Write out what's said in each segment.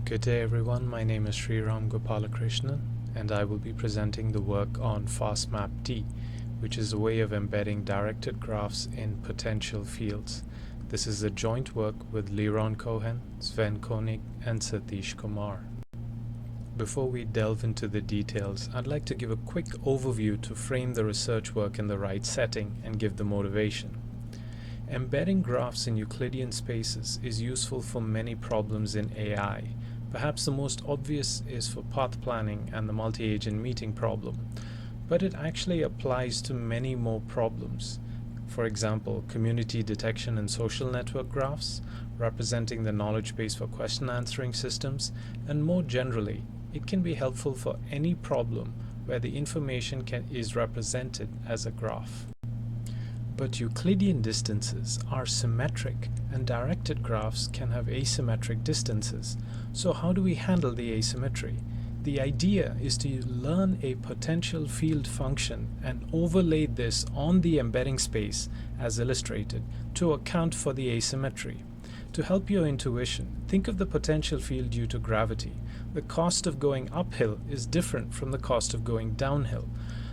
Good day everyone, my name is Sriram Gopalakrishnan and I will be presenting the work on FastMap-D, which is a way of embedding directed graphs in potential fields. This is a joint work with Liron Cohen, Sven Koenig and Satish Kumar. Before we delve into the details, I'd like to give a quick overview to frame the research work in the right setting and give the motivation. Embedding graphs in Euclidean spaces is useful for many problems in AI. Perhaps the most obvious is for path planning and the multi-agent meeting problem, but it actually applies to many more problems. For example, community detection and social network graphs, representing the knowledge base for question answering systems, and more generally, it can be helpful for any problem where the information is represented as a graph. But Euclidean distances are symmetric and directed graphs can have asymmetric distances. So how do we handle the asymmetry? The idea is to learn a potential field function and overlay this on the embedding space as illustrated to account for the asymmetry. To help your intuition, think of the potential field due to gravity. The cost of going uphill is different from the cost of going downhill.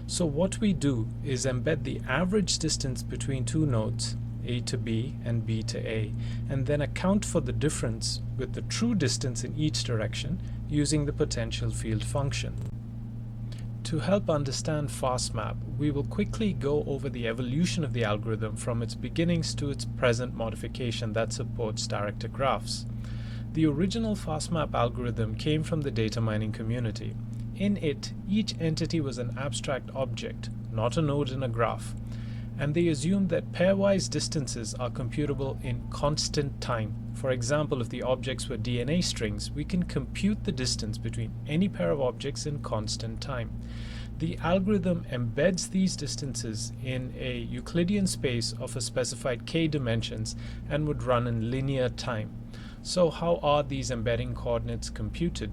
So what we do is embed the average distance between two nodes, A to B and B to A, and then account for the difference with the true distance in each direction using the potential field function. To help understand FastMap, we will quickly go over the evolution of the algorithm from its beginnings to its present modification that supports directed graphs. The original FastMap algorithm came from the data mining community. In it, each entity was an abstract object, not a node in a graph, and they assumed that pairwise distances are computable in constant time. For example, if the objects were DNA strings, we can compute the distance between any pair of objects in constant time. The algorithm embeds these distances in a Euclidean space of a specified k dimensions and would run in linear time. So how are these embedding coordinates computed?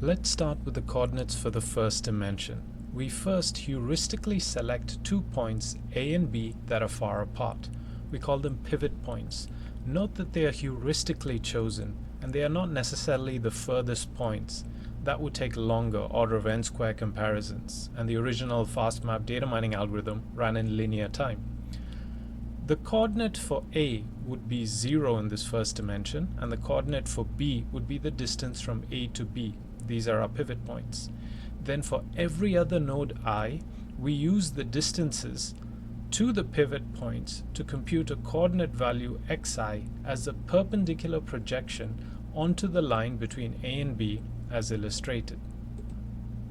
Let's start with the coordinates for the first dimension. We first heuristically select 2 points A and B that are far apart. We call them pivot points. Note that they are heuristically chosen and they are not necessarily the furthest points. That would take longer order of n square comparisons, and the original FastMap data mining algorithm ran in linear time. The coordinate for A would be 0 in this first dimension, and the coordinate for B would be the distance from A to B. These are our pivot points. Then for every other node I, we use the distances to the pivot points to compute a coordinate value xi as a perpendicular projection onto the line between A and B as illustrated.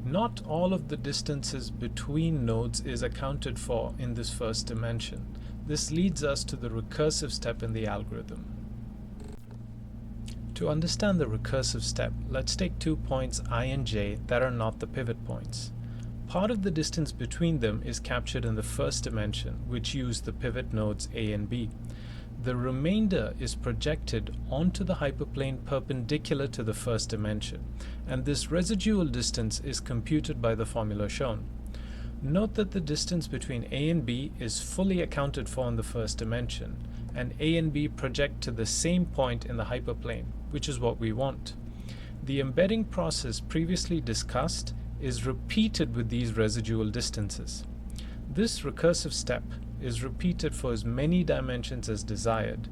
Not all of the distances between nodes is accounted for in this first dimension. This leads us to the recursive step in the algorithm. To understand the recursive step, let's take 2 points I and j that are not the pivot points. Part of the distance between them is captured in the first dimension, which use the pivot nodes A and B. The remainder is projected onto the hyperplane perpendicular to the first dimension, and this residual distance is computed by the formula shown. Note that the distance between A and B is fully accounted for in the first dimension, and A and B project to the same point in the hyperplane, which is what we want. The embedding process previously discussed is repeated with these residual distances. This recursive step is repeated for as many dimensions as desired.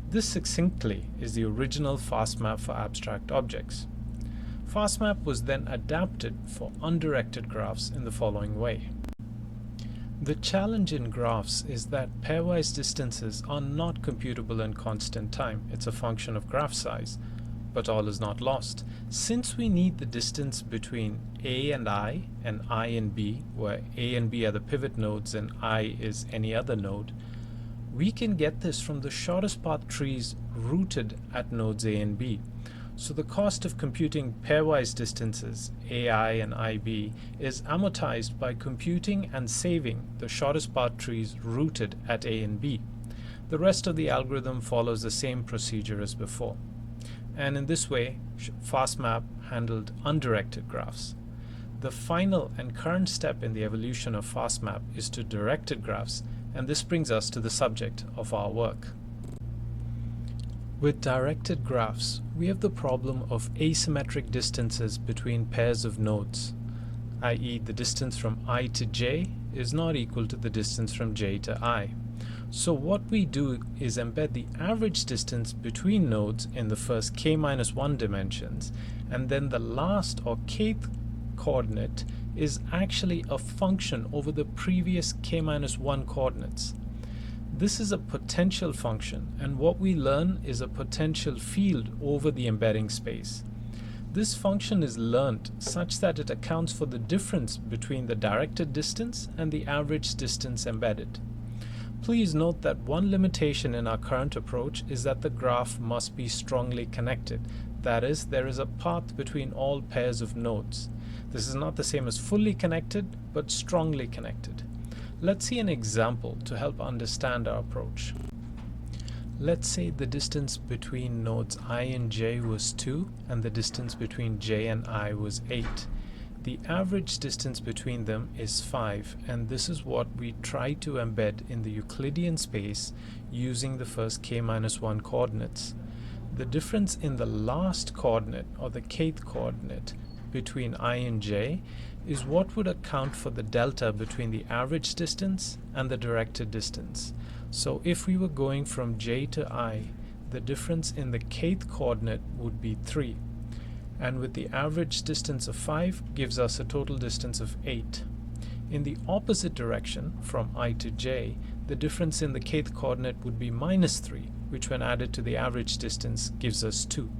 This succinctly is the original FastMap for abstract objects. FastMap was then adapted for undirected graphs in the following way. The challenge in graphs is that pairwise distances are not computable in constant time. It's a function of graph size, but all is not lost. Since we need the distance between A and I and B, where A and B are the pivot nodes and I is any other node, we can get this from the shortest path trees rooted at nodes A and B. So the cost of computing pairwise distances, AI and IB, is amortized by computing and saving the shortest path trees rooted at A and B. The rest of the algorithm follows the same procedure as before. And in this way, FastMap handled undirected graphs. The final and current step in the evolution of FastMap is to directed graphs, and this brings us to the subject of our work. With directed graphs, we have the problem of asymmetric distances between pairs of nodes, i.e. the distance from I to j is not equal to the distance from j to I. So what we do is embed the average distance between nodes in the first k-1 dimensions, and then the last or kth coordinate is actually a function over the previous k-1 coordinates. This is a potential function, and what we learn is a potential field over the embedding space. This function is learnt such that it accounts for the difference between the directed distance and the average distance embedded. Please note that one limitation in our current approach is that the graph must be strongly connected. That is, there is a path between all pairs of nodes. This is not the same as fully connected, but strongly connected. Let's see an example to help understand our approach. Let's say the distance between nodes I and j was 2 and the distance between j and I was 8. The average distance between them is 5, and this is what we try to embed in the Euclidean space using the first k-1 coordinates. The difference in the last coordinate, or the kth coordinate, between I and j is what would account for the delta between the average distance and the directed distance. So if we were going from j to I, the difference in the kth coordinate would be 3. And with the average distance of 5 gives us a total distance of 8. In the opposite direction, from I to j, the difference in the kth coordinate would be -3, which when added to the average distance gives us 2.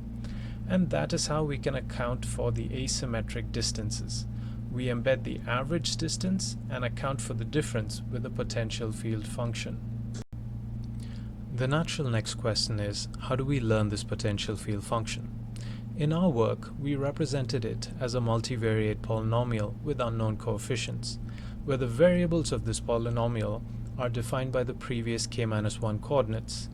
And that is how we can account for the asymmetric distances. We embed the average distance and account for the difference with a potential field function. The natural next question is, how do we learn this potential field function? In our work, we represented it as a multivariate polynomial with unknown coefficients, where the variables of this polynomial are defined by the previous k-1 coordinates.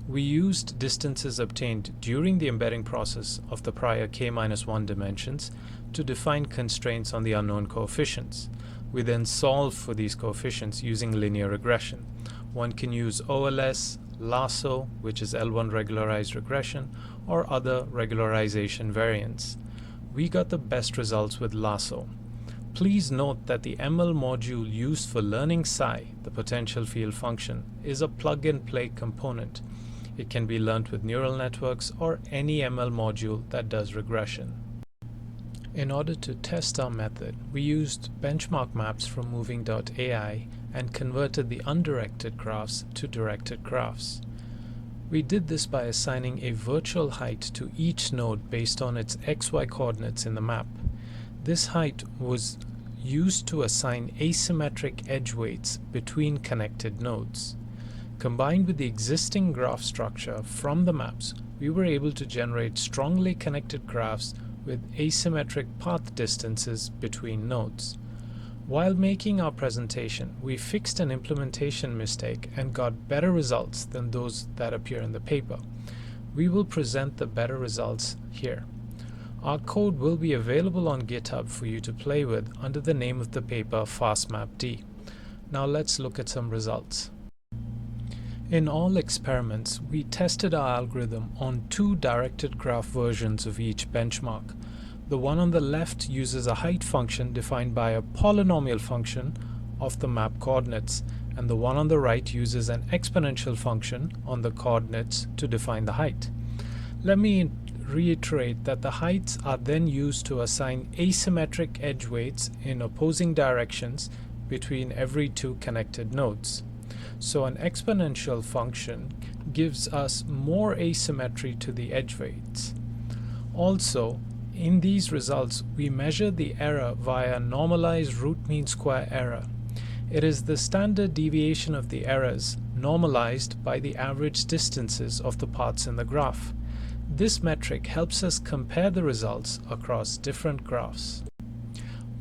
We used distances obtained during the embedding process of the prior k-1 dimensions to define constraints on the unknown coefficients. We then solve for these coefficients using linear regression. One can use OLS, LASSO, which is L1 regularized regression, or other regularization variants. We got the best results with LASSO. Please note that the ML module used for learning psi, the potential field function, is a plug-and-play component. It can be learnt with neural networks or any ML module that does regression. In order to test our method, we used benchmark maps from moving.ai and converted the undirected graphs to directed graphs. We did this by assigning a virtual height to each node based on its xy coordinates in the map. This height was used to assign asymmetric edge weights between connected nodes. Combined with the existing graph structure from the maps, we were able to generate strongly connected graphs with asymmetric path distances between nodes. While making our presentation, we fixed an implementation mistake and got better results than those that appear in the paper. We will present the better results here. Our code will be available on GitHub for you to play with under the name of the paper FastMap-D. Now let's look at some results. In all experiments, we tested our algorithm on 2 directed graph versions of each benchmark. The one on the left uses a height function defined by a polynomial function of the map coordinates, and the one on the right uses an exponential function on the coordinates to define the height. Let me reiterate that the heights are then used to assign asymmetric edge weights in opposing directions between every 2 connected nodes. So an exponential function gives us more asymmetry to the edge weights. Also, in these results, we measure the error via normalized root mean square error. It is the standard deviation of the errors normalized by the average distances of the paths in the graph. This metric helps us compare the results across different graphs.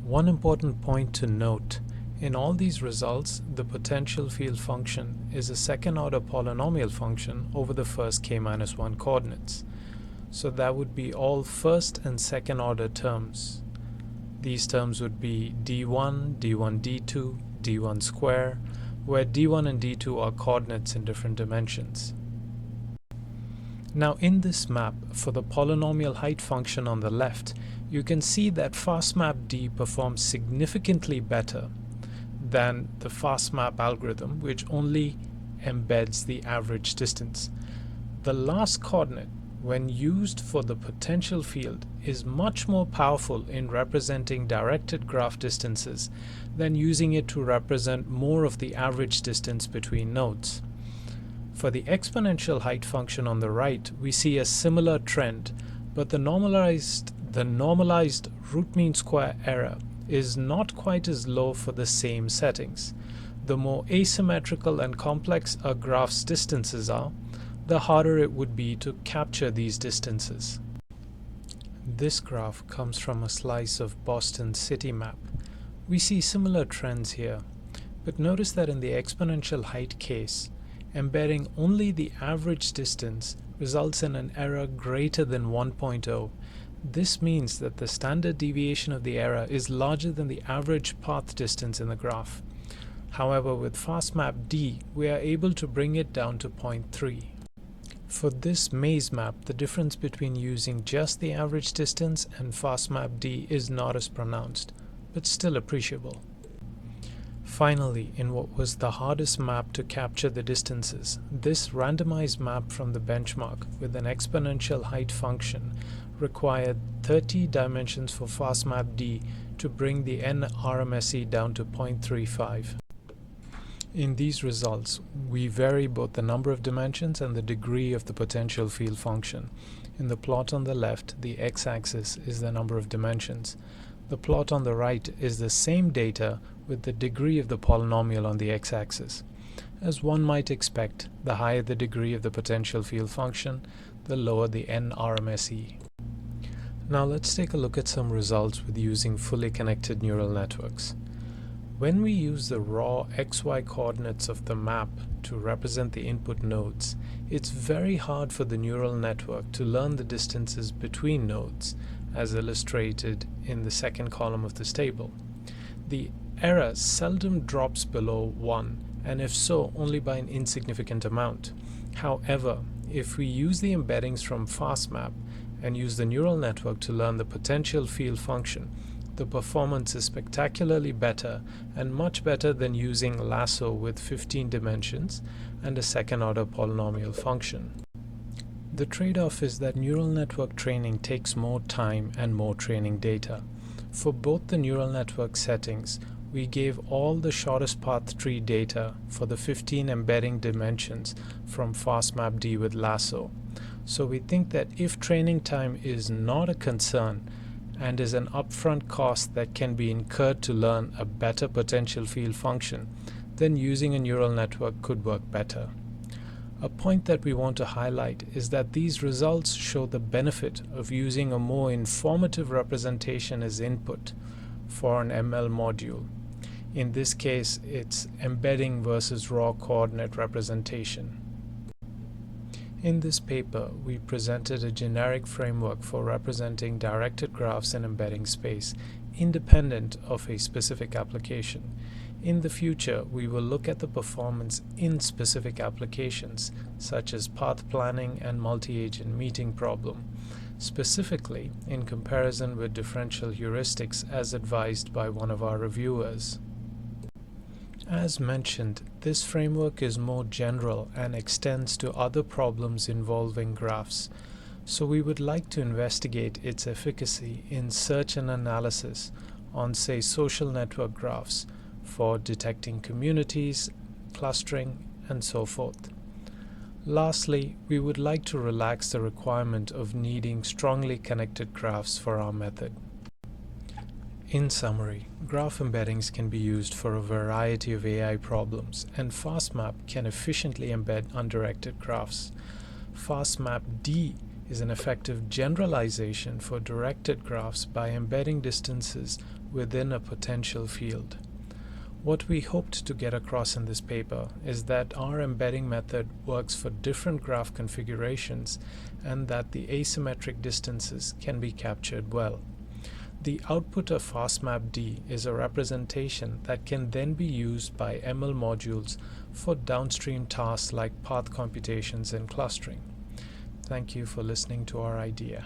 One important point to note: in all these results, the potential field function is a second-order polynomial function over the first k-1 coordinates. So that would be all first and second-order terms. These terms would be d1, d1 d2, d1 square, where d1 and d2 are coordinates in different dimensions. Now in this map, for the polynomial height function on the left, you can see that FastMap-D performs significantly better than the FastMap algorithm, which only embeds the average distance. The last coordinate, when used for the potential field, is much more powerful in representing directed graph distances than using it to represent more of the average distance between nodes. For the exponential height function on the right, we see a similar trend, but the normalized root mean square error is not quite as low for the same settings. The more asymmetrical and complex a graph's distances are, the harder it would be to capture these distances. This graph comes from a slice of Boston's city map. We see similar trends here, but notice that in the exponential height case, embedding only the average distance results in an error greater than 1.0. This means that the standard deviation of the error is larger than the average path distance in the graph. However, with FastMap-D, we are able to bring it down to 0.3. For this maze map, the difference between using just the average distance and FastMap-D is not as pronounced, but still appreciable. Finally, in what was the hardest map to capture the distances, this randomized map from the benchmark with an exponential height function required 30 dimensions for FastMap-D to bring the NRMSE down to 0.35. In these results, we vary both the number of dimensions and the degree of the potential field function. In the plot on the left, the x-axis is the number of dimensions. The plot on the right is the same data with the degree of the polynomial on the x-axis. As one might expect, the higher the degree of the potential field function, the lower the NRMSE. Now let's take a look at some results with using fully connected neural networks. When we use the raw xy coordinates of the map to represent the input nodes, it's very hard for the neural network to learn the distances between nodes, as illustrated in the second column of this table. The error seldom drops below 1, and if so, only by an insignificant amount. However, if we use the embeddings from FastMap and use the neural network to learn the potential field function, the performance is spectacularly better and much better than using LASSO with 15 dimensions and a second-order polynomial function. The trade-off is that neural network training takes more time and more training data. For both the neural network settings, we gave all the shortest path tree data for the 15 embedding dimensions from FastMap-D with LASSO. So we think that if training time is not a concern and is an upfront cost that can be incurred to learn a better potential field function, then using a neural network could work better. A point that we want to highlight is that these results show the benefit of using a more informative representation as input for an ML module. In this case, it's embedding versus raw coordinate representation. In this paper, we presented a generic framework for representing directed graphs in embedding space, independent of a specific application. In the future, we will look at the performance in specific applications, such as path planning and multi-agent meeting problem, specifically in comparison with differential heuristics as advised by one of our reviewers. As mentioned, this framework is more general and extends to other problems involving graphs, so we would like to investigate its efficacy in search and analysis on, say, social network graphs for detecting communities, clustering, and so forth. Lastly, we would like to relax the requirement of needing strongly connected graphs for our method. In summary, graph embeddings can be used for a variety of AI problems, and FastMap can efficiently embed undirected graphs. FastMap-D is an effective generalization for directed graphs by embedding distances within a potential field. What we hoped to get across in this paper is that our embedding method works for different graph configurations and that the asymmetric distances can be captured well. The output of FastMap-D is a representation that can then be used by ML modules for downstream tasks like path computations and clustering. Thank you for listening to our idea.